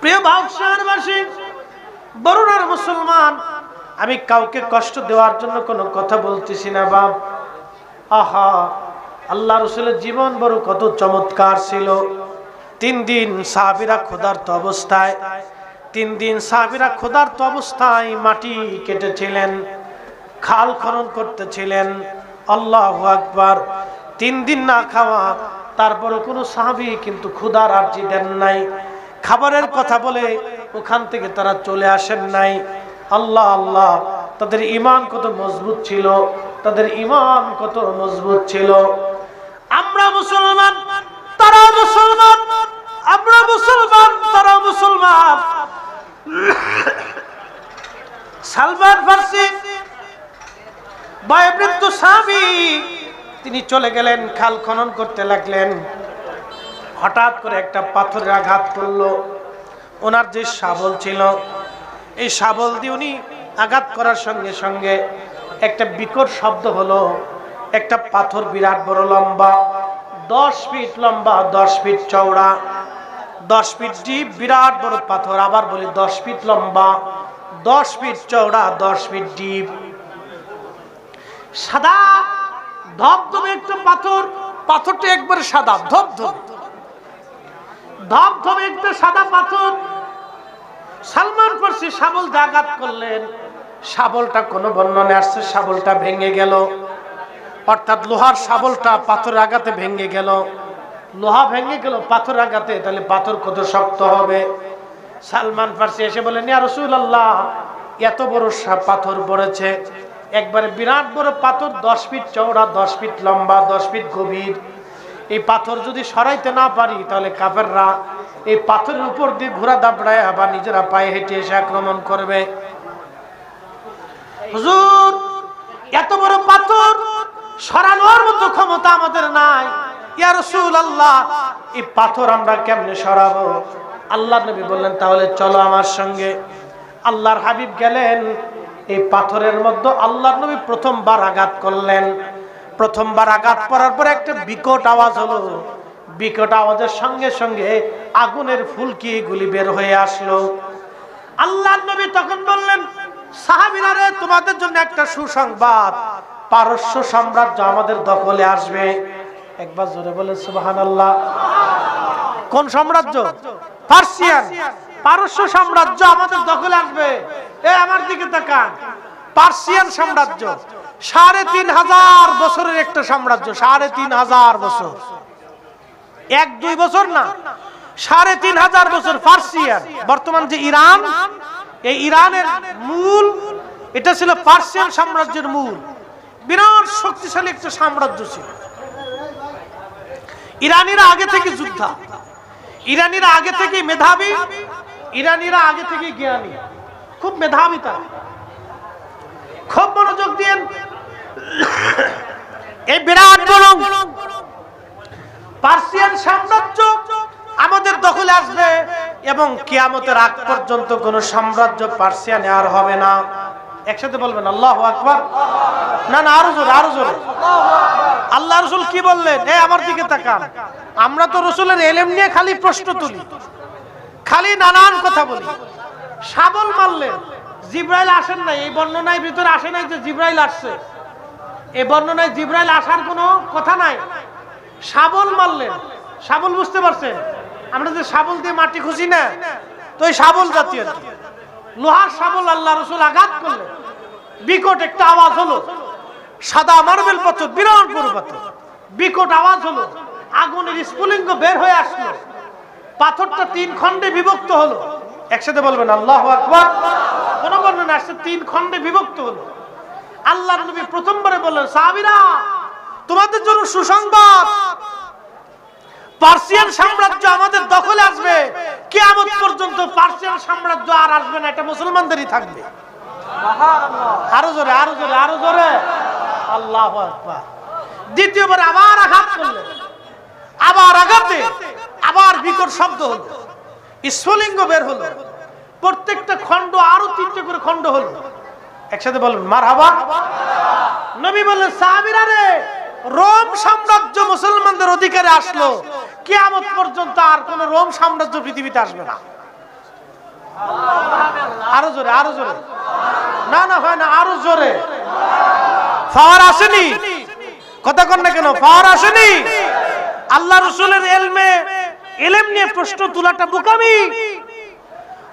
প্রিয় ভাবসারবাসী, বরুণার মুসলমান, আমি কাউকে কষ্ট দেওয়ার জন্য কোনো কথা বলতেছি না বাপ। আহা, আল্লাহ রাসূলের জীবন বড় কত চমৎকার ছিল। 3 দিন সাহাবীরা ক্ষুধার্ত অবস্থায়, 3 দিন সাহাবীরা ক্ষুধার্ত অবস্থায় মাটি কেটেছিলেন, খাল খনন করতেছিলেন। আল্লাহু আকবার। 3 দিন না খাওয়া, তারপরে কোনো সাহাবী কিন্তু ক্ষুধার আর্জি দেন নাই, খাবারের কথা বলে ওখান থেকে তারা চলে আসেন নাই। আল্লাহ আল্লাহ, তাদের ঈমান কত মজবুত ছিল, তাদের ঈমান কত মজবুত ছিল। আমরা মুসলমান, তারা মুসলমান, আমরা মুসলমান, তারা মুসলমান। সালমান ফারসি বয়োবৃদ্ধ সাহাবী, তিনি চলে গেলেন, খাল খনন করতে লাগলেন। হঠাৎ করে একটা পাথরের আঘাত করলো। ওনার যে শাবল ছিল, এই শাবল দিয়ে উনি আঘাত করার সঙ্গে সঙ্গে একটা বিকট শব্দ হলো। একটা পাথর বিরাট বড় লম্বা, 10 ফিট লম্বা, 10 ফিট চওড়া, 10 ফিট ডিপ, বিরাট বড় পাথর। আবার বলি 10 ফিট লম্বা, 10 ফিট চওড়া, 10 ফিট ডিপ, সাদা ধবধবে একটা পাথর। পাথরটা একবারে সাদা ধবধবে, ধবধবে একটা সাদা পাথর। সালমান ফারসি শাবল দিয়ে আঘাত করলেন। শাবলটা কোন বর্ণনায় আসছে শাবলটা ভেঙে গেল, অর্থাৎ লোহার শাবলটা পাথরের আঘাতে ভেঙে গেল। লোহা ভেঙে গেল পাথর আঘাতে, তাহলে পাথর কত শক্ত হবে। সালমান ফারসি এসে বলেন, ইয়া রাসূলুল্লাহ, এত বড় পাথর পড়েছে, একবারে বিরাট বড় পাথর, 10 ফিট চওড়া, 10 ফিট লম্বা, 10 ফিট গভীর। এই পাথর যদি সরাইতে না পারি, তাহলে কাফেররা এই পাথরের উপর দিয়ে ঘোড়া দাবড়ায় আবার নিজেরা পায়ে হেঁটে এসে আক্রমণ করবে। হুজুর, এত বড় পাথর সরানোর মতো ক্ষমতা আমাদের নাই। ইয়া রাসূলুল্লাহ, এই পাথর আমরা কেমনে সরাবো? আল্লাহর নবী বললেন, তাহলে চলো আমার সঙ্গে। আল্লাহর হাবিব গেলেন। এই পাথরের মধ্যে আল্লাহর নবী প্রথমবার আঘাত করলেন। প্রথমবার আঘাত করার পর একটা বিকট আওয়াজ হলো। বিকট আওয়াজের সঙ্গে সঙ্গে আগুনের ফুলকি গুলি বের হয়ে আসলো। আল্লাহর নবী তখন বললেন, সাহাবীরা রে, তোমাদের জন্য একটা সুসংবাদ, পারস্য সাম্রাজ্য আমাদের দখলে আসবে। একবার জোরে বলে সুবহানাল্লাহ। কোন সাম্রাজ্য? পার্সিয়ান। পারস্য সাম্রাজ্য আমাদের দখলে আসবে। এই আমার দিকে তাকান, পার্সিয়ান সাম্রাজ্য 3500 বছরের একটা সাম্রাজ্য। 3500 বছর, 1-2 বছর না, 3500 বছর। পার্সিয়ান বর্তমান যে ইরান, এই ইরানের মূল এটা ছিল পার্সিয়ান সাম্রাজ্যের মূল। বিরাট শক্তিশালী একটা সাম্রাজ্য ছিল। ইরানিরা আগে থেকে যোদ্ধা, ইরানিরা আগে থেকে মেধাবী, ইরানিরা আগে থেকে জ্ঞানী, খুব মেধাবী, তারা খুব মনোযোগ দিয়ে এই বিরাট বড় পার্সিয়ান সাম্রাজ্য আমাদের দখলে আসবে এবং কিয়ামতের আগ পর্যন্ত কোন সাম্রাজ্য পার্সিয়ানে আর হবে না। একসাথে বলবেন আল্লাহু আকবার। না না, আরো জোরে, আরো জোরে। আল্লাহ রাসূল কি বললেন? এই আমার দিকে তাকান। আমরা তো রাসূলের ইলম নিয়ে খালি প্রশ্ন তুলি, খালি নানান কথা বলি। শাবল মারলেন, জিবরাইল আসেন নাই। এই বর্ণনায় ভিতরে আসে নাই যে জিবরাইল আসছে, এই বর্ণনায় জিবরাইল আসার কোনো কথা নাই। শাবল মারলেন। শাবল বুঝতে পারছেন? আমরা যে শাবল দিয়ে মাটি খুঁজি না, তো এই শাবল জাতীয় লোহার শাবল আল্লাহ রাসূল আঘাত করলেন। বিকট একটা আওয়াজ হলো। সাদা মার্বেল পাথর, বিরাট বড় পাথর। বিকট আওয়াজ হলো, আগুনের স্ফুলিঙ্গ বের হয়ে আসলো। পাথরটা 3 খণ্ডে বিভক্ত হলো। একসাথে বলবেন আল্লাহু আকবার। কোন বর্ণনা আসছে 3 খণ্ডে বিভক্ত হলো। আল্লাহর নবী প্রথমবারে বললেন, সাহাবীরা, তোমাদের জন্য সুসংবাদ, পার্সিয়ান সাম্রাজ্য আমাদের দখলে আসবে। কিয়ামত পর্যন্ত পার্সিয়ান সাম্রাজ্য আর আসবে না, এটা মুসলমানদেরই থাকবে। আরো জোরে, আরো জোরে, আরো জোরে। আল্লাহু আকবার। দ্বিতীয়বার আবার আঘাত করলেন। আবার আঘাতে আবার বিকট শব্দ হলো, স্ফুলিঙ্গ বের হলো। প্রত্যেকটা খণ্ড আরো 3টে করে খণ্ড হলো। একসাথে বলুন মারহাবা। নবী বললেন, সাহাবীরা রে, রোম সাম্রাজ্য মুসলমানদের অধিকারে আসলো। কিয়ামত পর্যন্ত আর কোন রোম সাম্রাজ্য পৃথিবীতে আসবে না। আরো জোরে, আরো জোরে। না না হয় না, আরো জোরে। পাওয়ার আসেনি, কথা কন না কেন? পাওয়ার আসেনি। আল্লাহ রাসূলের ইলম নিয়ে প্রশ্ন তোলাটা বোকামি।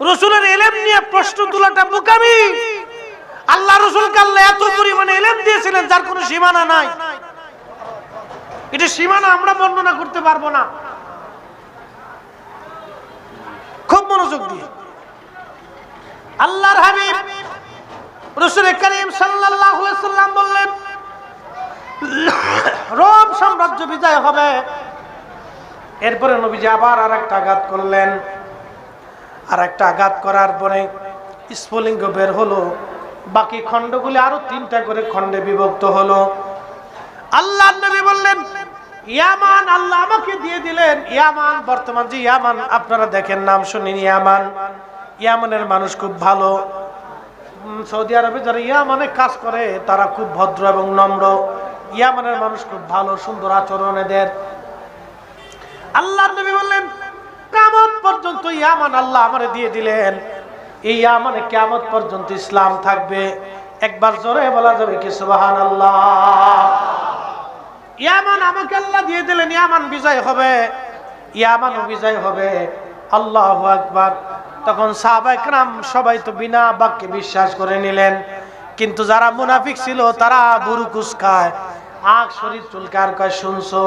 রাসূলের ইলম নিয়ে প্রশ্ন তোলাটা বোকামি। আল্লাহ রাসূলকে আল্লাহ এত পরিমাণে ইলম দিয়েছিলেন যার কোনো সীমানা নাই। এটা সীমানা আমরা বর্ণনা করতে পারবো না। খুব মনোযোগ দিয়ে আল্লাহর হাবিব রাসূল করিম সাল্লাল্লাহু আলাইহি ওয়াসাল্লাম বললেন, রোম সাম্রাজ্য বিজয় হবে। এরপরে নবীজি আবার আরেকটা আঘাত করলেন। আরেকটা আঘাত করার পরে স্ফুলিঙ্গ বের হলো। বাকি খণ্ডগুলি আরো 3টা করে খণ্ডে বিভক্ত হলো। আল্লাহর নবী বললেন, ইয়ামান আল্লাহ আমাকে দিয়ে দিলেন। ইয়ামান, বর্তমান যে ইয়ামান আপনারা দেখেন, নাম শুনেন ইয়ামান। ইয়ামানের মানুষ খুব ভালো। সৌদি আরবে যারা ইয়ামানে কাজ করে তারা খুব ভদ্র এবং নম্র। ইয়ামানের মানুষ খুব ভালো, সুন্দর আচরণ এদের। আল্লাহর নবী বললেন, কিয়ামত পর্যন্ত ইয়ামান আল্লাহ আমারে দিয়ে দিলেন। এই ইয়ামানে কিয়ামত পর্যন্ত ইসলাম থাকবে। একবার জোরে বলা যাবে কি সুবহানাল্লাহ? ইয়ামান আমাকে আল্লাহ দিয়ে দিলেন, ইয়ামান বিজয় হবে, ইয়ামানও বিজয় হবে। আল্লাহু আকবার। তখন সাহাবায়ে কেরাম সবাই তো বিনা বাক্যে বিশ্বাস করে নিলেন। কিন্তু যারা মুনাফিক ছিল তারা বুরু কুসকায়, আখ শরীর চুলকার, কয় শুনছো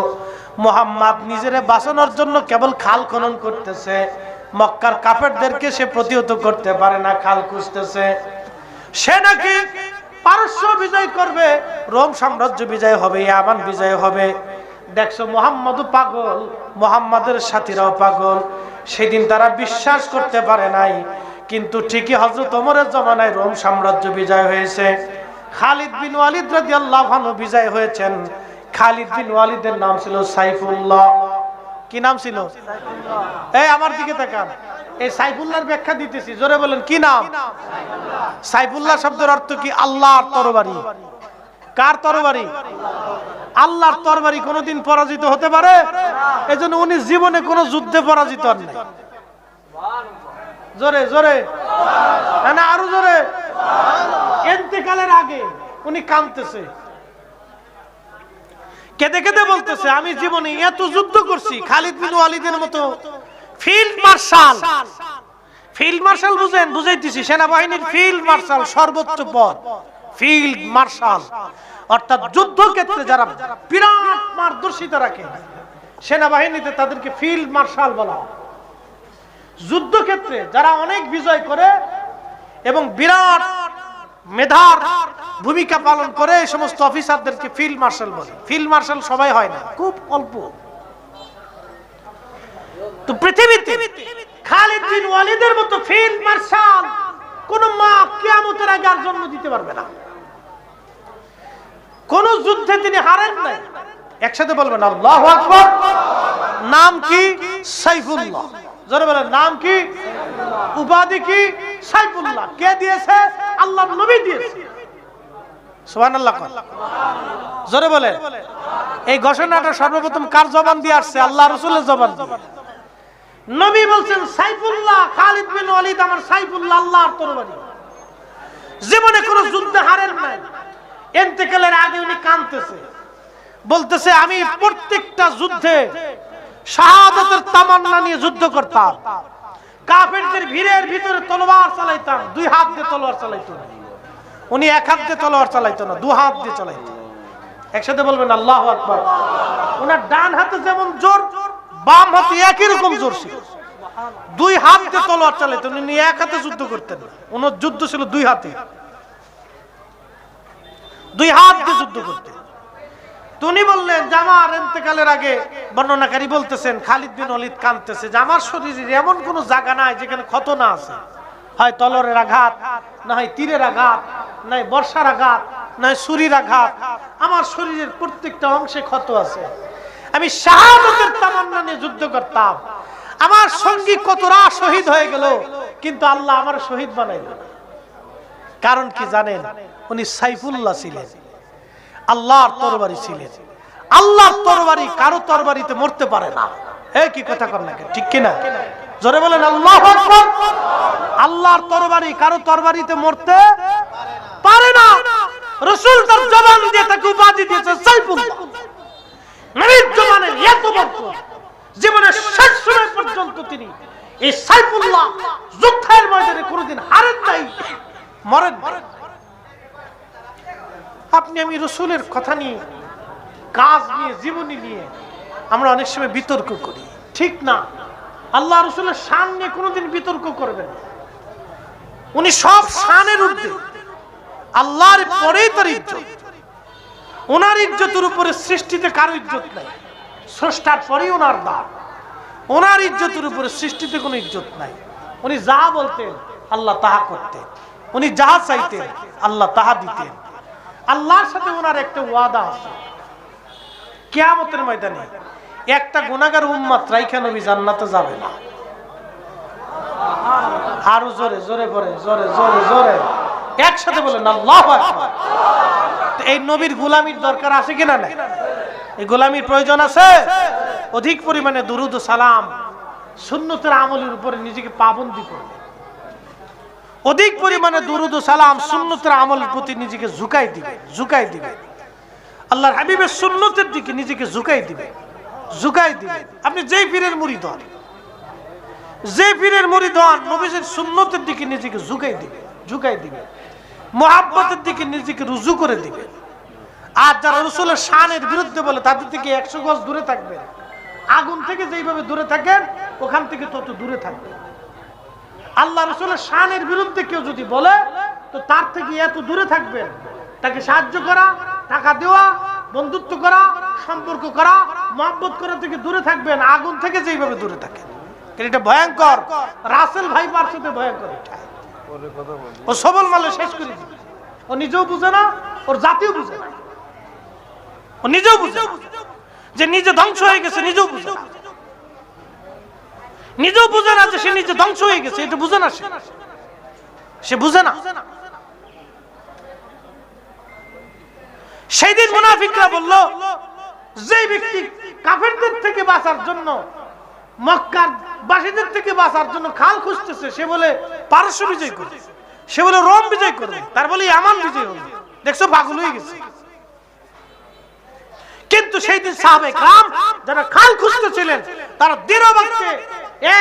মুহাম্মদ নিজেরে বাঁচানোর জন্য কেবল খাল খনন করতেছে, মক্কার কাফেরদেরকে সে প্রতিহত করতে পারে না, খাল খুঁজতেছে। সে নাকি পারস্য বিজয় করবে, রোম সাম্রাজ্য বিজয় হবে, ইয়ামান বিজয় হবে। দেখছো মুহাম্মদও পাগল, মুহাম্মাদের সাথীরাও পাগল। সেদিন তারা বিশ্বাস করতে পারে নাই। কিন্তু ঠিকই হযরত ওমরের জামানায় রোম সাম্রাজ্য বিজয় হয়েছে। খালিদ বিন ওয়ালিদ রাদিয়াল্লাহু আনহু বিজয় হয়েছেন। খালিদ বিন ওয়ালিদের নাম ছিল সাইফুল্লাহ। কি নাম ছিল? এই আমার দিকে তাকান, এই সাইফুল্লাহর ব্যাখ্যা দিতেছি, জোরে বলেন কি নাম? সাইফুল্লাহ শব্দের অর্থ কি? আল্লাহর তরবারি। কার তরবারি? আল্লাহর তরবারি কোনোদিন পরাজিত হতে পারে? এজন্য উনি জীবনে কোনো যুদ্ধে পরাজিত হন নাই। জোরে জোরে, না আরো জোরে। ইন্তেকালের আগে উনি কাঁদতেছে, কেঁদে কেঁদে বলতেছে, আমি জীবনে এত যুদ্ধ করছি। খালিদ বিন ওয়ালিদের মতো ফিল্ড মার্শাল, ফিল্ড মার্শাল বুঝেন? বুঝাইতেছি, সেনাবাহিনীর ফিল্ড মার্শাল সর্বোচ্চ পদ, ফিল্ড মার্শাল অর্থাৎ যুদ্ধক্ষেত্রে যারা বিরাট মার্গদর্শিতা রাখে, সেনাবাহিনীতে তাদেরকে ফিল্ড মার্শাল বলা হয়। যুদ্ধক্ষেত্রে যারা অনেক বিজয় করে এবং বিরাট মেধার ভূমিকা পালন করে, এই সমস্ত অফিসারদেরকে ফিল্ড মার্শাল বলে। ফিল্ড মার্শাল সবাই হয় না, খুব অল্প। তো পৃথিবীতে খালিদ বিন ওয়ালিদের মতো ফিল্ড মার্শাল কোন মা কিয়ামতের আগে আর জন্ম দিতে পারবে না। কোন যুদ্ধে তিনি হারেন নাই। একসাথে বলবেন আল্লাহু আকবার। নাম কি? সাইফুল্লাহ। জোরে বলেন, নাম কি? উপাধি কি? সাইফুল্লাহ। কে দিয়েছে? আল্লাহর নবী দিয়েছে। সুবহানাল্লাহ। জোরে বলেন। এই ঘোষণাটা সর্বপ্রথম কার জবান দিয়ে আসছে? আল্লাহ রাসূলের জবান দিয়ে। নবী বলছেন, সাইফুল্লাহ খালিদ বিন ওয়ালিদ আমার সাইফুল্লাহ, আল্লাহর তরবারি। জীবনে কোনো যুদ্ধে হারেন নাই। ইন্তেকালের আগে উনি কাঁদতেছে, বলতেছে, আমি প্রত্যেকটা যুদ্ধে শাহাদাতের তামান্না নিয়ে যুদ্ধ করতাম। কাফেরদের ভিড়ের ভিতরে তলোয়ার চালাইতাম, 2 হাত দিয়ে তলোয়ার চালাইতো না। উনি 1 হাত দিয়ে তলোয়ার চালাইতো না, 2 হাত দিয়ে চালাইতো। একসাথে বলবেন আল্লাহু আকবার। ওনার ডান হাতে যেমন জোর, বাম হাতে একই রকম জোর ছিল। 2 হাত দিয়ে তলোয়ার চালাইতেন, উনি 1 হাতে যুদ্ধ করতেন না। ওনার যুদ্ধ ছিল 2 হাতে, 2 হাত দিয়ে যুদ্ধ করতেন। উনি বললেন যে আমার ইন্তেকালের আগে, বর্ণনাকারী বলতেছেন, খালিদ বিন ওয়ালিদ কাঁদতেছে যে আমার শরীরের এমন কোন জায়গা নাই যেখানে ক্ষত না আছে। হয় তলোয়ারের আঘাত, না হয় তীরের আঘাত, না হয় বর্ষার আঘাত, না হয় ছুরির আঘাত। আমার শরীরের প্রত্যেকটা অংশে ক্ষত আছে। আমি শাহাদাতের তামান্না নিয়ে যুদ্ধ করতাম। আমার সঙ্গী কতরা শহীদ হয়ে গেল, কিন্তু আল্লাহ আমার শহীদ বানাইল না। কারণ কি জানেন? উনি সাইফুল্লাহ ছিলেন, আল্লাহর তরবারি ছিলেন। আল্লাহর তরবারি কারো তরবারিতে মরতে পারে না। এই কি কথা কর না, ঠিক কিনা? জোরে বলেন আল্লাহু আকবার। আল্লাহর তরবারি কারো তরবারিতে মরতে পারে না। রাসূল তার জবান দিয়ে তাকে উপাধি দিয়েছে সাইফুল্লাহ। নবীর জবানে এত বরকত, জীবনের শেষ সময় পর্যন্ত তিনি এই সাইফুল্লাহ যুদ্ধের ময়দানে কোনোদিন হারেন নাই, মরেন। আপনি আমি রাসূলের কথা নিয়ে, কাজ নিয়ে, জীবনী নিয়ে আমরা অনেক সময় বিতর্ক করি, ঠিক না। আল্লাহ রাসূলের শান নিয়ে কোনোদিন বিতর্ক করবেন না। উনি সব শানের ঊর্ধ্বে, আল্লাহর পরেই তার ইজ্জত। ওনার ইজ্জতের উপরে সৃষ্টিতে কারো ইজ্জত নাই, স্রষ্টার পরেই ওনার দাম। ওনার ইজ্জতের উপরে সৃষ্টিতে কোনো ইজ্জত নাই। উনি যা বলতেন আল্লাহ তাহা করতেন, উনি যা চাইতেন আল্লাহ তাহা দিতেন। আল্লাহর সাথে ওনার একটা ওয়াদা আছে, কিয়ামতের ময়দানে একটা গুনাহগার উম্মত রাইখা নবী জান্নাতে যাবে না। আরো জোরে জোরে করে, জোরে জোরে জোরে একসাথে বলেন আল্লাহু আকবার। এই নবীর গোলামির দরকার আছে কিনা না? এই গোলামির প্রয়োজন আছে। অধিক পরিমাণে দুরুদ ও সালাম, সুন্নতের আমলের উপরে নিজেকে পাবন্দি করবে। অধিক পরিমাণে দুরুদ ও সালাম, সুন্নতের আমলের প্রতি নিজেকে ঝুঁকাই দিবে, ঝুঁকাই দিবে। আল্লাহর হাবিবের সুন্নতের দিকে নিজেকে ঝুঁকাই দিবে, ঝুঁকাই দিবে। আপনি যেই পীরের মুরিদ হন, যে পীরের মুরিদ হন, নবীর সুন্নতের দিকে নিজেকে ঝুঁকাই দিবে, ঝুঁকাই দিবে। মুহাব্বতের দিকে নিজেকে রুজু করে দিবে। আর যারা রাসূলের শানের বিরুদ্ধে বলে তাদের থেকে 100 গজ দূরে থাকবেন। আগুন থেকে যেইভাবে দূরে থাকেন ওখান থেকে তত দূরে থাকবেন। আল্লাহ রাসূলের শানের বিরুদ্ধে কেউ যদি বলে তো তার থেকে এত দূরে থাকবেন। তাকে সাহায্য করা, টাকা দেওয়া, বন্ধুত্ব করা, সম্পর্ক করা, মুহাব্বত করা থেকে দূরে থাকবেন। আগুন থেকে যেইভাবে দূরে থাকেন, এটা ভয়ঙ্কর। রাসেল ভাই পার্শ্বতে ভয়ঙ্কর। ও সবল মালে শেষ করে দিবে। ও নিজেও বুঝে না, ওর জাতিও বুঝে না। ও নিজেও বুঝে যে নিজে ধ্বংস হয়ে গেছে, নিজেও বুঝে না। নিজেও বুঝে না যে সে নিজে ধ্বংস হয়ে গেছে, এটা বুঝে না। সে বুঝে না। সেই দিন মুনাফিকরা বলল, যে ব্যক্তি কাফেরদের থেকে বাঁচার জন্য, মক্কার বাসীদের থেকে বাঁচার জন্য খাল খুঁজতেছে, সে বলে পারস্য বিজয় করবে, সে বলে রোম বিজয় করবে, তার বলে ইয়ামান বিজয় হবে। দেখছো, পাগল হয়ে গেছে। কিন্তু সেই দিন সাহাবে کرام যারা খাল খুঁজতেছিলেন, তারা দৃঢ় বাক্যে,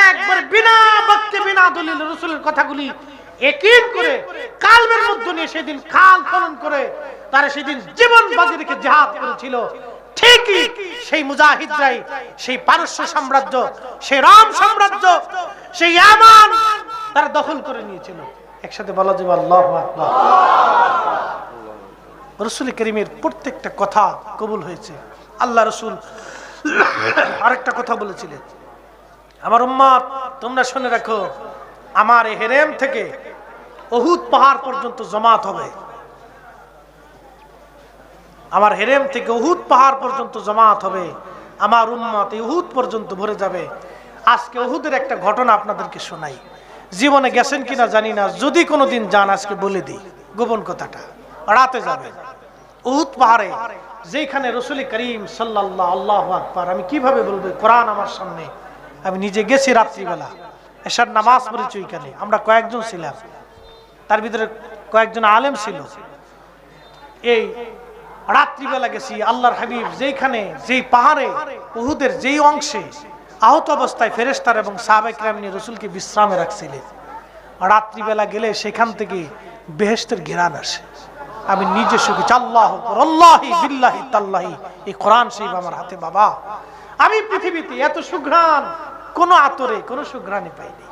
একবার বিনা বাক্যে, বিনা দলিল রাসূলের কথাগুলি একীন করে কালবের মধ্যে নিয়ে সেদিন খাল খনন করে তারা সেদিন জীবন বাজি রেখে জিহাদ করেছিল। ঠিকই সেই মুজাহিদরাই সেই পারস্য সাম্রাজ্য, সেই রোম সাম্রাজ্য, সেই ইয়ামান তারা দখল করে নিয়েছিল। একসাথে বলা যাবে আল্লাহু আকবার। রাসূল করিমের প্রত্যেকটা কথা কবুল হয়েছে। আল্লাহ রাসূল আরেকটা কথা বলেছিলেন, আমার উম্মত তোমরা শুনে রাখো, আমার এই হেরেম থেকে উহুদ পাহাড় পর্যন্ত জামাত হবে। আমার হেরেম থেকে উহুদ পাহাড় পর্যন্ত জামাত হবে। আমার উম্মত এই উহুদ পর্যন্ত ভরে যাবে। আজকে উহুদের একটা ঘটনা আপনাদেরকে শোনাই। জীবনে গেছেন কিনা জানি না, যদি কোনোদিন যান আজকে বলে দিই গোপন কথাটা। রাতে যাবে উহুদ পাহাড়ে, যেখানে রাসূল করিম সাল্লাল্লাহু আল্লাহু আকবার। আমি কিভাবে বলবো, কোরআন আমার সামনে। আমি নিজে গেছি রাত্রিবেলা, এশার নামাজ পড়েছি ওইখানে। আমরা কয়েকজন ছিলাম, তার ভিতরে কয়েকজন আলেম ছিল। এই রাত্রিবেলা গেছি। আল্লাহর হাবিব যেখানে, যেই পাহাড়ে, উহুদের যেই অংশে আহত অবস্থায় ফেরেশতার এবং সাহাবায়ে কেরাম নিয়ে রাসূলকে বিশ্রামে রাখছিলেন, রাত্রিবেলা গেলে সেখান থেকে বেহেশতের ঘেরান আসে। আমি নিজে শুনেছি। আল্লাহু আকবার, আল্লাহি বিল্লাহি তাল্লাহি। এই কোরআন শরীফ আমার হাতে বাবা। আমি পৃথিবীতে এত সুঘ্রাণ কোন আতরে, কোন সুঘ্রাণে পাইনি।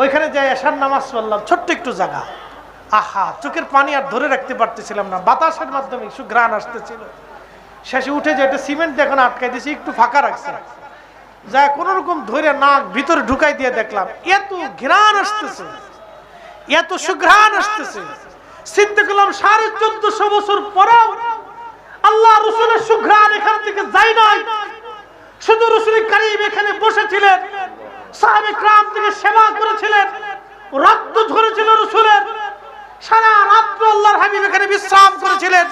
ওইখানে যাই এশার নামাজ পড়লাম, ছোট্ট একটু জায়গা। আহা, চোখের পানি আর ধরে রাখতে পারতেছিলাম না, বাতাসের মাধ্যমে সুঘ্রাণ আসতেছিল। শেষে উঠে যে একটা সিমেন্ট এখন আটকাই দিয়েছি, একটু ফাঁকা রাখছে, যা কোন রকম ধরে নাক ভিতরে ঢুকাই দিয়ে দেখলাম এত ঘ্রাণ আসতেছে, এত সুঘ্রাণ আসতেছে। চিন্তা করলাম 1450 বছর পরেও আল্লাহ রাসূলের সুঘ্রাণ এখান থেকে যায় নাই। শুধু রাসূল করিম এখানে বসেছিলেন, সাহাবায়ে کرام থেকে সেবা করেছিলেন, রক্ত ঝরেছিল রাসূলের। সারা রাত আল্লাহর হাবিব এখানে বিশ্রাম করেছিলেন।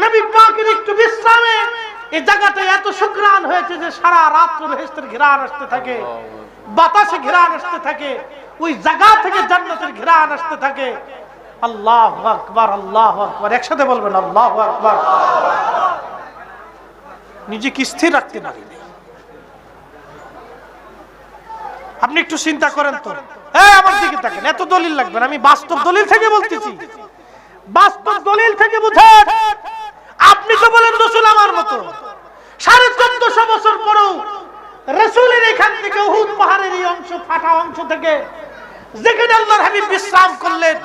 নবী পাকের একটু বিশ্রামে এই জায়গাটা এত সুঘ্রাণ হয়েছে যে সারা রাত বেহেশতের ঘ্রাণ আসতে থাকে, বাতাসে ঘ্রাণ আসতে থাকে। ওই জায়গা থেকে জান্নাতের ঘ্রাণ আসতে থাকে। আল্লাহু আকবার, আল্লাহু আকবার, একসাথে বলবেন আল্লাহু আকবার। নিজেকে স্থির রাখতে পারি। আপনি একটু চিন্তা করেন তো, আমার দিকে তাকান, এত দলিল লাগবে না, আমি বাস্তব দলিল থেকে বলতেছি, বাস্তব দলিল থেকে বুঝেন। আপনি তো বলেন রাসূল আমার মতো, 1450 বছর পরেও রাসূলের এখান থেকে উহুদ পাহাড়ের এই অংশ, ফাটা অংশ থেকে যেখানে আল্লাহর হাবিব বিশ্রাম করলেন,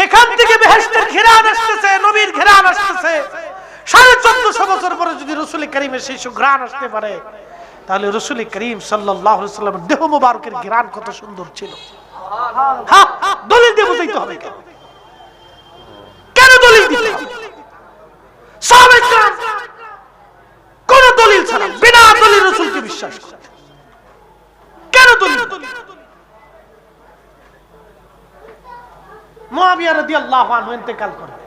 এখান থেকে বেহেশতের ঘেরান আসতেছে, নবীর ঘেরান আসতেছে। 1450 বছর পরে যদি রাসূল কারীমের সেই সুঘ্রাণ আসতে পারে, তাহলে রাসূল করিম সাল্লাল্লাহু আলাইহি ওয়াসাল্লামের দেহ মোবারকের ঘ্রাণ কত সুন্দর ছিল। হ্যাঁ, দলিল দিয়ে বুঝাইতে হবে। কেন দলিল দিতে হবে? সাহাবায়ে কেরাম কোন দলিল ছাড়া বিনা দলিল রাসূলকে বিশ্বাস করতেন। কেন দলিল? মুআবিয়া রাদিয়াল্লাহু আনহু ইন্তেকাল করেন।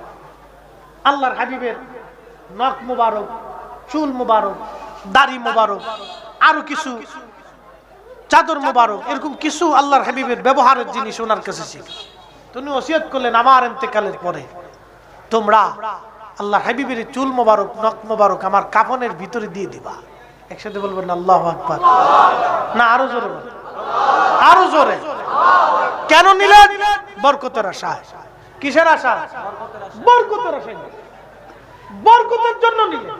আল্লাহর হাবিবের নখ মুবারক, চুল মুবারক, দাড়ি মুবারক, আরো কিছু চাদর মুবারক, এরকম কিছু আল্লাহর হাবিবের ব্যবহারের জিনিস ওনার কাছে ছিল। তিনি ওসিয়ত করলেন, আমার ইন্তেকালের পরে তোমরা আল্লাহর হাবিবের চুল মুবারক, নখ মুবারক আমার কাফনের ভিতরে দিয়ে দিবা। একসাথে বলবেন আল্লাহু আকবার। না আরো জোরে বলেন, আরো জোরে। কেন নিলেন? বরকতের আশায়। কিসের আশা? বরকতের আশায়। বরকতের জন্য নিলেন।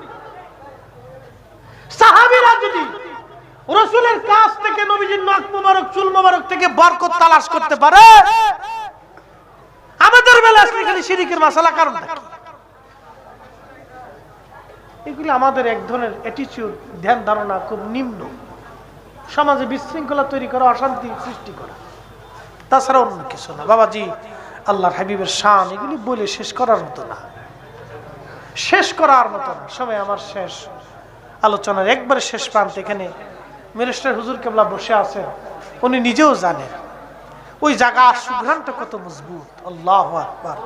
সাহাবীরা যদি রাসূলের কাছ থেকে নবীজির নখ মুবারক, চুল মুবারক থেকে বরকত তালাশ করতে পারে, আমাদের বেলা আজকে খালি শিরকের মাসালা কারণ কি? এগুলি আমাদের এক ধরনের অ্যাটিটিউড, ধ্যান ধারণা খুব নিম্ন, সমাজে বিশৃঙ্খলা তৈরি করা, অশান্তি সৃষ্টি করা, তাছাড়া অন্য কিছু না। বাবাজি, আল্লাহর হাবিবের শান এগুলি বলে শেষ করার মতো না, শেষ করার মতো না। সময় আমার শেষ, আলোচনার একবারে শেষ প্রান্তে এখানে মিনিস্টার হুজুর কেবলা বসে আছেন, উনি নিজেও জানেন ওই জায়গার সুঘ্রাণটা কত মজবুত। আল্লাহু আকবার।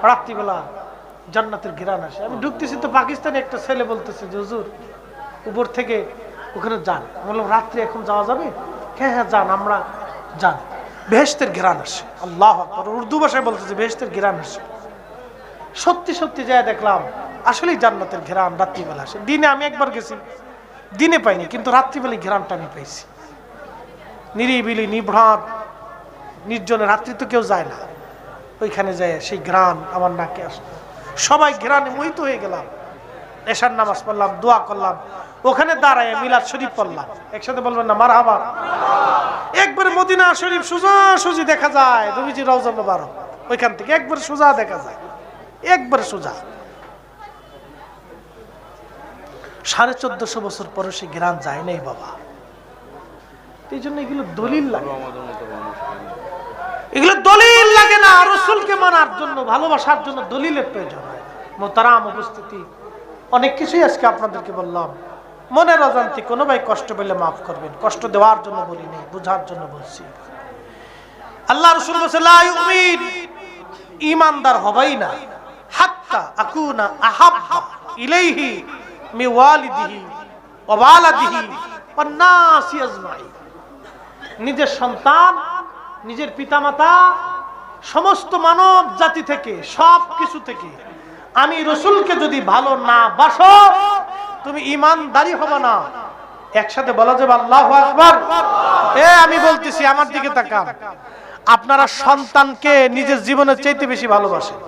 রাত্রিবেলা জান্নাতের ঘ্রাণ আসে। আমি ঢুকতেছি তো পাকিস্তানে একটা ছেলে বলতেছে যে হুজুর উপর থেকে ওখানে যান। বললাম রাত্রে এখন যাওয়া যাবে? হ্যাঁ হ্যাঁ যান, আমরা যান। বেহেশতের ঘ্রাণ আসে। আল্লাহু আকবার। উর্দু ভাষায় বলতেছে বেহেশতের ঘ্রাণ আসে। সত্যি সত্যি যায় দেখলাম আসলেই জান্নাতের ঘ্রাণ রাত্রিবেলা আসে। দিনে আমি একবার গেছি, দিনে পাইনি, কিন্তু রাত্রিবেলায় ঘ্রাণটা আমি পাইছি। নিরিবিলি, নিভ্রাট, নির্জনে, রাত্রি তো কেউ যায় না, ওইখানে যায় সেই ঘ্রাণ আমার নাকে আসলো। সবাই ঘ্রাণে মোহিত হয়ে গেলাম। এশার নামাজ পড়লাম, দোয়া করলাম, ওখানে দাঁড়ায় মিলাদ শরীফ পড়লাম। একসাথে বলবেন না মারহাবা। একবারে মদিনা শরীফ সোজা সুজি দেখা যায়, নবীজির রওজা মুবারক, ওইখান থেকে একবারে সোজা দেখা যায়, একবারে সোজা। 1450 বছর পরে সে ঘ্রাণ যায় নাই বাবা। এই জন্য এগুলো দলিল লাগে, এগুলো দলিল লাগে না। রাসূলকে মানার জন্য, ভালোবাসার জন্য দলিলের প্রয়োজন হয়। মোহতারাম উপস্থিতি, অনেক কিছুই আজকে আপনাদেরকে বললাম। মনের অজান্তে কোনো ভাই কষ্ট পেলে মাফ করবেন, কষ্ট দেওয়ার জন্য বলি নেই, বোঝার জন্য বলছি। আল্লাহ রাসূল বলেছেন লা ইউমিন, ঈমানদার হবেই না হাত্তা আকুনা আহাব্বা ইলাইহি মি ওয়ালিদিহি ওয়া ওয়ালাদিহি ওয়ান নাসি আজমাইন। নিজের সন্তান, নিজের পিতামাতা, সমস্ত মানব জাতি থেকে, সব কিছু থেকে আমি রাসূলকে যদি ভালো না বাসো, তুমি ঈমানদারি হবে না। একসাথে বলা যাবে আল্লাহু আকবার। আমি বলতেছি, আমার দিকে তাকান। আপনারা সন্তানকে নিজের জীবনের চাইতে বেশি ভালোবাসেন,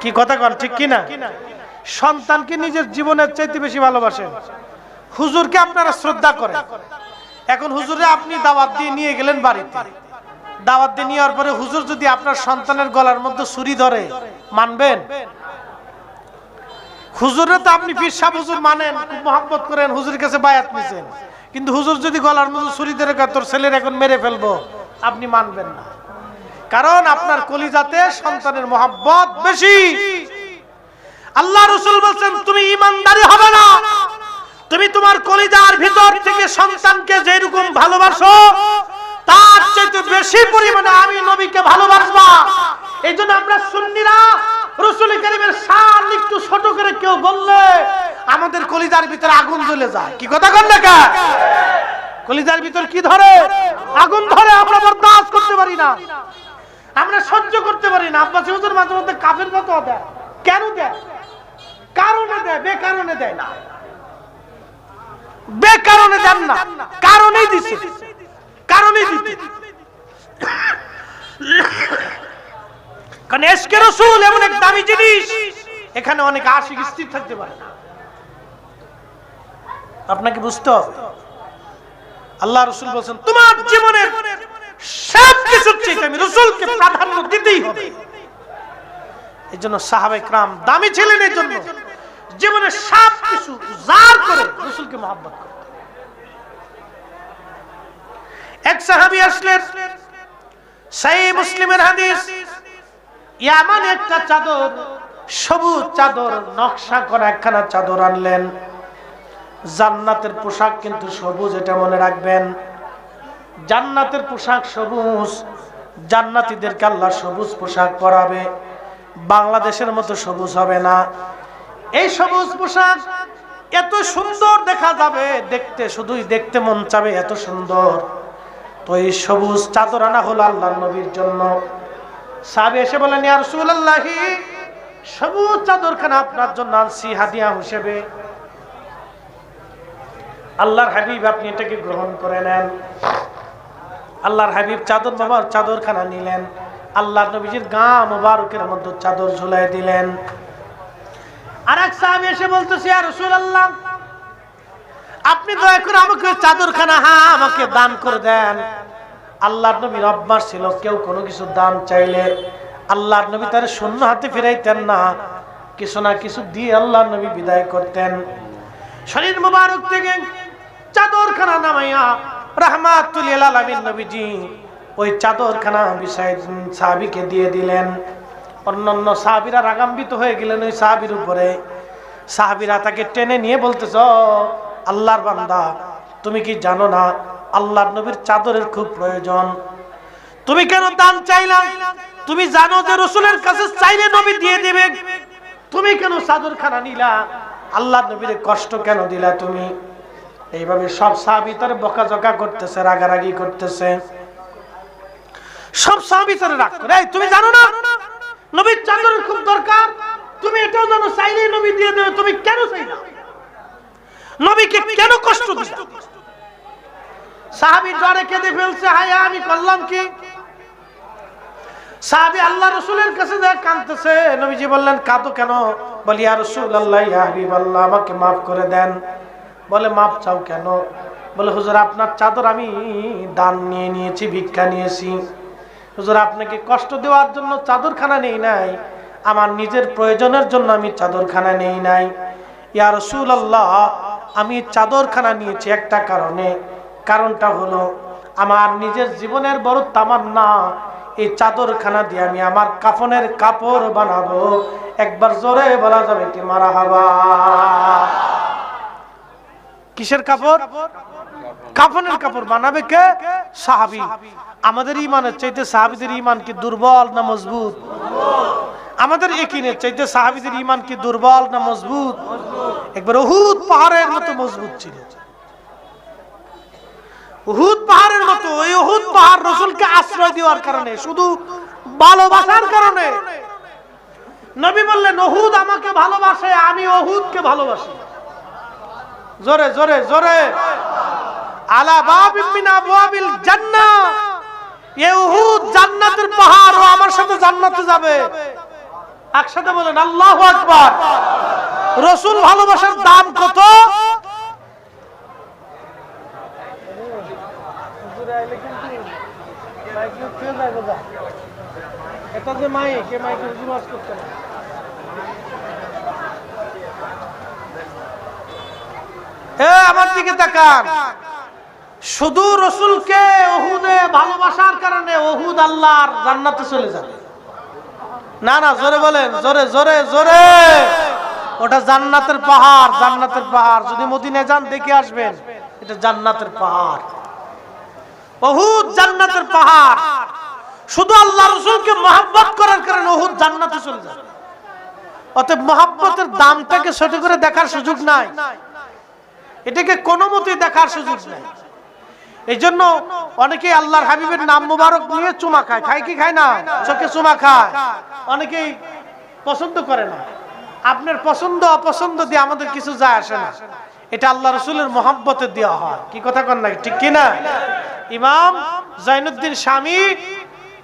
কি কথা কন ঠিক কিনা? সন্তানকে নিজের জীবনের চাইতে বেশি ভালোবাসেন। হুজুরকে আপনারা শ্রদ্ধা করেন। এখন হুজুরে আপনি দাওয়াত দিয়ে নিয়ে গেলেন বাড়িতে, দাওয়াত দিয়ে নেওয়ার পরে হুজুর যদি আপনার সন্তানের গলার মধ্যে ছুরি ধরে, মানবেন? হুজুরে তো আপনি পীর সাহেব হুজুর মানেন, খুব মহব্বত করেন, হুজুরের কাছে বায়াত নিছেন, কিন্তু হুজুর যদি গলার মধ্যে ছুরি ধরে তোর ছেলের এখন মেরে ফেলবো, আপনি মানবেন না। কারণ আপনার কলিজাতে সন্তানের মহব্বত বেশি। আল্লাহ রাসূল বলেন তুমি ঈমানদারি হবে না, তুমি তোমার কলিজার ভিতর থেকে সন্তানকে যেরকম ভালোবাসো তার চেয়ে বেশি পরিমাণে আমি নবীকে ভালোবাসবা। এইজন্য আমরা সুন্নিরা রাসূল কারীমের শান একটু ছোট করে কেউ বললে আমাদের কলিজার ভিতরে আগুন জ্বলে যায়। কি কথা কন না? কলিজার ভিতর কি ধরে? আগুন ধরে। আমরা না, আমরা সহ্য করতে পারি না। আব্বাসী হুজুর মাঝে মধ্যে কাফের ফতোয়া দেয়। কেন দেয়? কারণে দেয়, বেকারণে দেয় না। বেকারণে দেন না, কারণেই দিছে, কারণেই দিতে। কারণ ইশকে রাসূল এমন এক দামি জিনিস, এখানে অনেক আশিক স্থির থাকতে পারে না। আপনাকে বুঝতে হবে। আল্লাহ রাসূল বলেন তোমার জীবনের সব কিছুর চেয়ে আমি রাসূলকে প্রাধান্য দিতেই হবে। এজন্য সাহাবায়ে কেরাম দামি ছিলেন, এর জন্য জীবনের সব কিছু উজাড় করে রাসূলকে মহব্বত করতেন। এক সাহাবী আসলেন, সহিহ মুসলিমের হাদিস, ইয়ামান একটা চাদর, সবুজ চাদর, নকশা করা একখানা চাদর আনলেন। জান্নাতের পোশাক কিন্তু সবুজ, এটা মনে রাখবেন। জান্নাতের পোশাক সবুজ, জান্নাতীদেরকে আল্লাহ সবুজ পোশাক পরাবে, বাংলাদেশের মতো সবুজ হবে না। এই সবুজ পোশাক এত সুন্দর দেখা যাবে, দেখতে শুধুই দেখতে মন চাবে, এত সুন্দর। তো এই সবুজ চাদর আনা হলো আল্লাহর নবীর জন্য। সাহাবী এসে বলেন, ইয়া রাসূলুল্লাহ, সবুজ চাদরখানা আপনার জন্য আনছি হাদিয়া হিসেবে। আল্লাহর হাবিব, আপনি এটাকে গ্রহণ করে নেন। আল্লাহর হাবিব চাদরখানা নিলেন, আল্লাহর নবীজির গা মোবারকের মধ্যে চাদর ঝুলাই দিলেন। আরেক সাহাবী এসে বলতেছে, ইয়া রাসূলুল্লাহ, আপনি দয়া করে আমাকে চাদরখানা আমাকে দান করে দেন। আল্লাহর নবীর অভ্যাস ছিল, কেউ কোনো কিছু দান চাইলে আল্লাহর নবী তার শূন্য হাতে ফিরাইতেন না, কিছু না কিছু দিয়ে আল্লাহর নবী বিদায় করতেন। শরীর মোবারক থেকে চাদরখানা নামাইয়া রাহমাতুল লিল আলামিন নবীজি ওই চাদরখানা বিছাই সাহাবীকে দিয়ে দিলেন। অন্যান্য সাহাবীরা রাগান্বিত হয়ে গেলেন ওই সাহাবীর উপরে। সাহাবীরা তাকে টেনে নিয়ে বলতেছ, আল্লাহর বান্দা, তুমি কি জানো না আল্লাহর নবীর চাদরের খুব প্রয়োজন? তুমি কেন দান চাইলা? তুমি জানো যে রাসূলের কাছে চাইলে নবী দিয়ে দিবে, তুমি কেন চাদরখানা নিলা? আল্লাহর নবীর কষ্ট কেন দিলা তুমি? এইভাবে সব সাহাবী তার বকাঝকা করতেছে, রাগারাগি করতেছে। সব সাহাবী তার রাগ করে, এই তুমি জানো না নবীর চাদরের খুব দরকার? তুমি এটাও জানো চাইলে নবী দিয়ে দেবে, তুমি কেন চাইলা? নবীকে কেন কষ্ট দিলা? সাহাবী ডরে কেঁদে ফেলছে, হায় আমি করলাম কি? সাহাবী আল্লাহ রাসূলের কাছে যায় কাঁদতেছে। নবীজি বললেন, কাঁদো কেন? বলি, ইয়া রাসূলুল্লাহ, ইয়া হাবিবাল্লাহ, আমাকে maaf করে দেন। বলে, মাপ চাও কেন? বলে, হুজুর আপনার চাদর আমি দান নিয়ে নিয়েছি, ভিক্ষা নিয়েছি। হুজুর আপনাকে কষ্ট দেওয়ার জন্য চাদরখানা নেই নাই, আমার নিজের প্রয়োজনের জন্য আমি চাদরখানা নেই নাই। ইয়া রাসূলুল্লাহ, আমি চাদরখানা নিয়েছি একটা কারণে, কারণটা হলো আমার নিজের জীবনের বড় তামান্না, এই চাদরখানা দিয়ে আমি আমার কাফনের কাপড় বানাবো। একবার জোরে বলা যাবে কি মারহাবা? কিসের কাপড়? কাফনের কাপড় বানাবে কে? সাহাবী। আমাদের ঈমানের চাইতে সাহাবীদের ঈমান কি দুর্বল না মজবুত? আমাদের ইয়াকিনের চাইতে সাহাবীদের ঈমান কি দুর্বল না মজবুত? একবার উহুদ পাহাড়ের মতো মজবুত ছিল। উহুদ পাহাড়ের মতো। এই উহুদ পাহাড় রাসূলকে আশ্রয় দেওয়ার কারণে, শুধু ভালোবাসার কারণে। নবী বললেন, উহুদ আমাকে ভালোবাসে, আমি উহুদকে ভালোবাসি। জোরে জোরে জোরে, আলা বাবিন মিন আবওয়াবিল জান্নাহ, এই উহুদ জান্নাতের পাহাড়, ও আমার সাথে জান্নাতে যাবে। একসাথে বলেন আল্লাহু আকবার। রাসূল ভালোবাসার দাম কত? এটা যে মাইক, এই মাইকের জুমাস করতে না। আমার দিকে তাকান। শুধু রাসূলকে উহুদে ভালোবাসার কারণে উহুদ আল্লাহর জান্নাতে চলে যাবে না। না, জোরে বলেন, জোরে জোরে জোরে। ওটা জান্নাতের পাহাড়, জান্নাতের পাহাড়। যদি মদিনায় যান দেখে আসবেন, এটা জান্নাতের পাহাড়। উহুদ জান্নাতের পাহাড়। শুধু আল্লাহ রাসূলকে মহব্বত করার কারণে উহুদ জান্নাতে চলে যাবে। অতএব মহব্বতের দামটাকে ছোট করে দেখার সুযোগ নাই, এটাকে কোনো মতেই দেখার সুযোগ নাই। এই জন্য অনেকেই আল্লাহর হাবিবের নাম মুবারক নিয়ে চুমা খায়, খায় কি খায় না? চোখে চুমা খায়, অনেকেই পছন্দ করে না। আপনার পছন্দ অপছন্দ দিয়ে আমাদের কিছু যায় আসে না, এটা আল্লাহ রাসূলের মহব্বতে দেওয়া হয়। কি কথা কন না, ঠিক কি না? ইমাম জৈনুদ্দিন শামী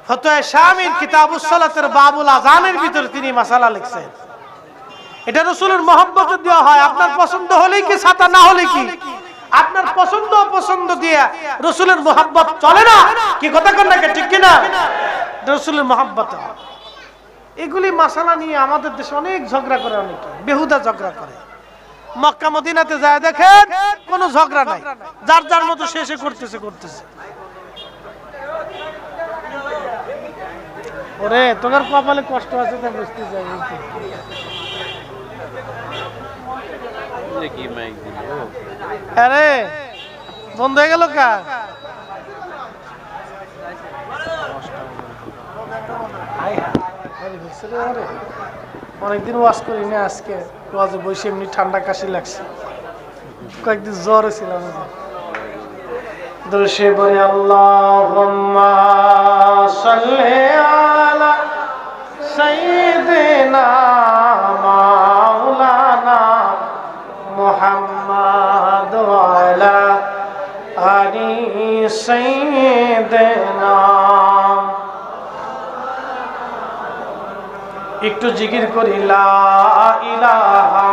ফতোয়া শামীর কিতাবুস সালাতের বাবুল আযানের ভিতরে তিনি মাসালা লিখছেন, এটা রাসূলের মহব্বতে দেওয়া হয়। আপনার পছন্দ হলেই কি ছাতা, না হলে কি? আপনার পছন্দ অপছন্দ দিয়ে রাসূলের মহব্বত চলে না। কি কথা কন না, ঠিক কি না? রাসূলের মহব্বতে এগুলি মাসালা নিয়ে আমাদের দেশে অনেক ঝগড়া করে, অনেকে বেহুদা ঝগড়া করে। মক্কা মদিনাতে যায় দেখেন কোনো ঝগড়া নাই, যার যার মতো শেষে করতেছে। ওরে তোমার কপালে কষ্ট আছে তা বুঝতে চাই। আরে বন্ধ হয়ে গেল কা? অনেকদিন ওয়াজ করি না, আজকে ওয়াজে বসে এমনি ঠান্ডা কাশি লাগছে, কয়েকদিন জ্বর ছিলাম। দর্শে বলে আল্লাহুম্মা সাল্লি আলা সাইয়্যিদিনা মাওলানা মুহাম্মাদ ওয়া আলা আলি সাইয়্যিদিনা। একটু জিকির করি লা ইলাহা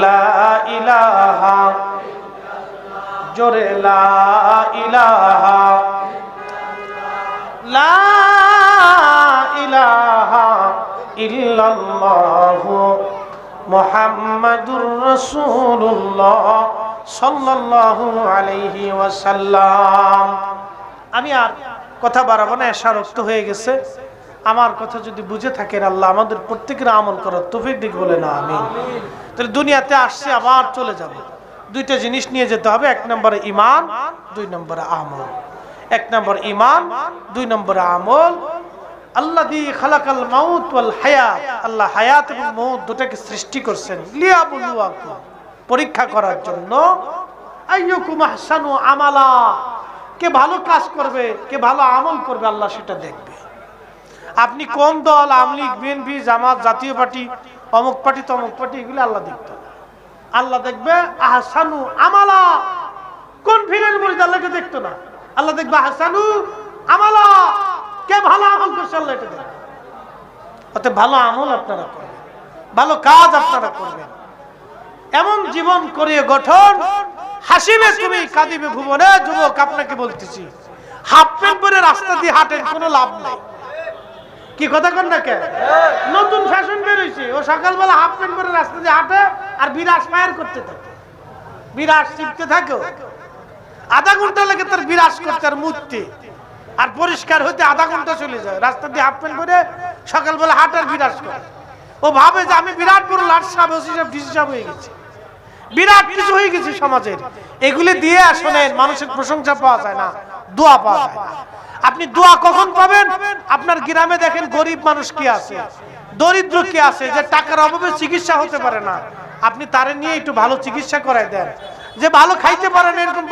লা ইলাহা, জোরে লা ইলাহা, লা ইলাহা ইল্লাল্লাহু মুহাম্মাদুর রাসূলুল্লাহ সাল্লাল্লাহু আলাইহি ওয়াসাল্লাম। আমি আর কথা বাড়াবো না, এশা রক্ত হয়ে গেছে। আমার কথা যদি বুঝে থাকেন আল্লাহ আমাদের প্রত্যেকের আমল করার তৌফিক দিক, বলে না আমিন। তাহলে দুনিয়াতে আসছে, আবার চলে যাব, দুইটা জিনিস নিয়ে যেতে হবে। এক নম্বরে ঈমান, দুই নম্বরে আমল। এক নম্বর ঈমান, দুই নম্বরে আমল। আল্লাযী খালাকাল মাউত ওয়াল হায়াত, আল্লাহ হায়াত এবং মউত দুটাকে সৃষ্টি করেছেন লিয়াবলুয়াকুম, পরীক্ষা করার জন্য। আইয়ুকুম আহসানু আমালা, কে ভালো কাজ করবে, কে ভালো আমল করবে, আল্লাহ সেটা দেখবে। আপনি কোন দল, আওয়ামী লীগ, বিএনপি, জামাত, জাতীয় পার্টি, অমুক পার্টি, তমুক পার্টি, এগুলো আল্লাহ দেখবে। আল্লাহ দেখবে আহসানু আমালা। কোন ফিরের মুরিদ আল্লাহকে দেখতো না, আল্লাহ দেখবে আহসানু আমালা, কে ভালো আমল করছে আল্লাহ এটা দেখবে। অতএব ভালো আমল আপনারা করবেন, ভালো কাজ আপনারা করবেন, এমন জীবন করিয়ে গঠন। হাসিবে তুমি কাঁদিবে ভুবনে। যুবক আপনাকে বলতেছি, হাফ প্যান্ট পরে রাস্তা দিয়ে হাঁটেন, কোনো লাভ নাই। কি কথা কন না কেন? নতুন ফ্যাশন বের হইছে, ও সকালবেলা হাফ প্যান্ট পরে রাস্তা দিয়ে হাঁটে আর বিরাস ফায়ার করতে থাকে, বিরাস শিখতে থাকে। আধা ঘন্টা লাগে তার বিরাস করতে আর মুততে, আর পরিষ্কার হইতে আধা ঘন্টা চলে যায়। রাস্তা দিয়ে হাফ প্যান্ট পরে সকালবেলা হাঁটার বিরাস করে। ও ভাবে যে আমি বিরাট বড় লাট সাহেব, ওসি সাহেব, ডিসি সাহেব হয়ে গেছি, বিরাট কিছু হয়ে গেছে সমাজের। এগুলি দিয়ে আসলে মানুষের প্রশংসা পাওয়া যায় না, দোয়া পাওয়া যায় না। আপনি দোয়া কখন পাবেন? আপনার গ্রামে দেখেন গরিব মানুষ কি আছে, দরিদ্র কি আছে, যে টাকার অভাবে চিকিৎসা হতে পারে না, আপনি তারে নিয়ে একটু ভালো চিকিৎসা করায় দেন। যে ভালো খাইতে পারেন এরকম